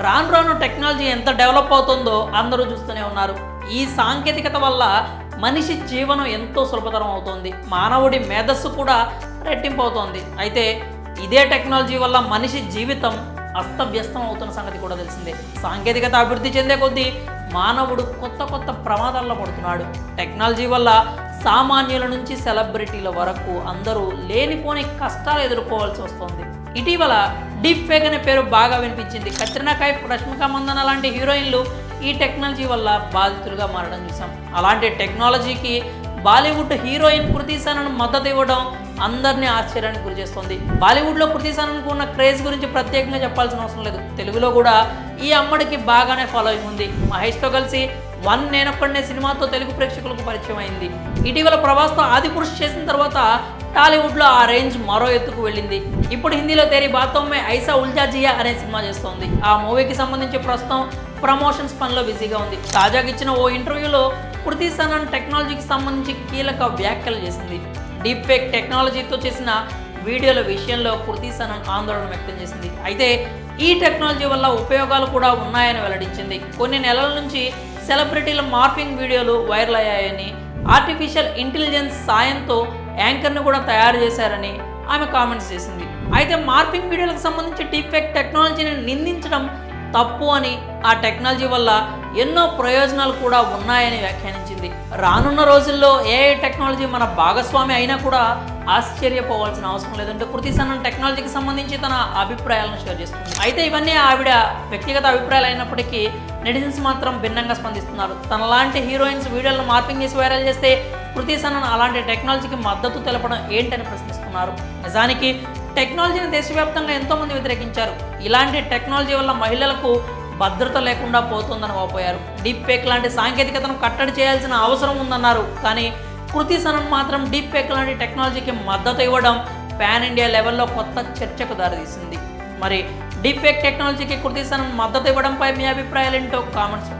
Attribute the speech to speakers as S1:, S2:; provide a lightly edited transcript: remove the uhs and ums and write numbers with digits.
S1: రాను రాను టెక్నాలజీ ఎంత డెవలప్ అవుతుందో అందరూ చూస్తూనే ఉన్నారు. ఈ సాంకేతికత వల్ల మనిషి జీవనం ఎంతో సులభతరం అవుతుంది. మానవుడి మేధస్సు కూడా రెట్టింపు అవుతోంది. అయితే ఇదే టెక్నాలజీ వల్ల మనిషి జీవితం అస్తవ్యస్తం అవుతున్న సంగతి కూడా తెలిసిందే. సాంకేతికత అభివృద్ధి చెందే కొద్దీ మానవుడు కొత్త కొత్త ప్రమాదాల్లో పడుతున్నాడు. టెక్నాలజీ వల్ల సామాన్యుల నుంచి సెలబ్రిటీల వరకు అందరూ లేనిపోని కష్టాలు ఎదుర్కోవాల్సి వస్తుంది. ఇటీవల డీప్ ఫేక్ అనే పేరు బాగా వినిపించింది. కత్రినా కైఫ్, రష్మిక మందన లాంటి హీరోయిన్లు ఈ టెక్నాలజీ వల్ల బాధితులుగా మారడం చూసాం. అలాంటి టెక్నాలజీకి బాలీవుడ్ హీరోయిన్ కృతి సనన్ మద్దతు ఇవ్వడం అందరినీ ఆశ్చర్యానికి గురి చేస్తుంది. బాలీవుడ్లో కృతి సనన్కు ఉన్న క్రేజ్ గురించి ప్రత్యేకంగా చెప్పాల్సిన అవసరం లేదు. తెలుగులో కూడా ఈ అమ్మడికి బాగానే ఫాలోయింగ్ ఉంది. మహేష్తో కలిసి వన్ నేనొక్కడనే సినిమాతో తెలుగు ప్రేక్షకులకు పరిచయం అయింది. ఇటీవల ప్రభాస్తో ఆదిపురుష్ చేసిన తర్వాత టాలీవుడ్లో ఆ రేంజ్ మరో ఎత్తుకు వెళ్ళింది. ఇప్పుడు హిందీలో తేరీ బాతో మే ఐసా ఉల్జా జియా అనే సినిమా చేస్తోంది. ఆ మూవీకి సంబంధించి ప్రస్తుతం ప్రమోషన్స్ పనిలో బిజీగా ఉంది. తాజాగా ఇచ్చిన ఓ ఇంటర్వ్యూలో కృతి సనన్ టెక్నాలజీకి సంబంధించి కీలక వ్యాఖ్యలు చేసింది. డీప్ ఫేక్ టెక్నాలజీతో చేసిన వీడియోల విషయంలో కృతి సనన్ ఆందోళన వ్యక్తం చేసింది. అయితే ఈ టెక్నాలజీ వల్ల ఉపయోగాలు కూడా ఉన్నాయని వెల్లడించింది. కొన్ని నెలల నుంచి సెలబ్రిటీల మార్ఫింగ్ వీడియోలు వైరల్ అయ్యాయని, ఆర్టిఫిషియల్ ఇంటెలిజెన్స్ సాయంతో యాంకర్ను కూడా తయారు చేశారని ఆమె కామెంట్స్ చేసింది. అయితే మార్ఫింగ్ వీడియోలకు సంబంధించి డీప్ ఫేక్ టెక్నాలజీని నిందించడం తప్పు అని, ఆ టెక్నాలజీ వల్ల ఎన్నో ప్రయోజనాలు కూడా ఉన్నాయని వ్యాఖ్యానించింది. రానున్న రోజుల్లో ఏఐ టెక్నాలజీ మన భాగస్వామి అయినా కూడా ఆశ్చర్యపోవాల్సిన అవసరం లేదంటే కృతి సనన్ టెక్నాలజీకి సంబంధించి తన అభిప్రాయాలను షేర్ చేస్తుంది. అయితే ఇవన్నీ ఆవిడ వ్యక్తిగత అభిప్రాయాలు అయినప్పటికీ నెటిజన్స్ మాత్రం భిన్నంగా స్పందిస్తున్నారు. తనలాంటి హీరోయిన్స్ వీడియోలను మార్పింగ్ చేసి వైరల్ చేస్తే కృతి సనన్ అలాంటి టెక్నాలజీకి మద్దతు తెలపడం ఏంటని ప్రశ్నిస్తున్నారు. నిజానికి టెక్నాలజీని దేశవ్యాప్తంగా ఎంతోమంది వ్యతిరేకించారు. ఇలాంటి టెక్నాలజీ వల్ల మహిళలకు భద్రత లేకుండా పోతుందని వాపోయారు. డీప్ ఫేక్ లాంటి సాంకేతికతను కట్టడి చేయాల్సిన అవసరం ఉందన్నారు. కానీ కృతి సనన్ మాత్రం డీప్ ఫేక్ లాంటి టెక్నాలజీకి మద్దతు ఇవ్వడం పాన్ ఇండియా లెవెల్లో కొత్త చర్చకు దారితీసింది. మరి డీప్ ఫేక్ టెక్నాలజీకి కృతి సనన్ మద్దతు ఇవ్వడంపై మీ అభిప్రాయాలు ఏంటో కామెంట్స్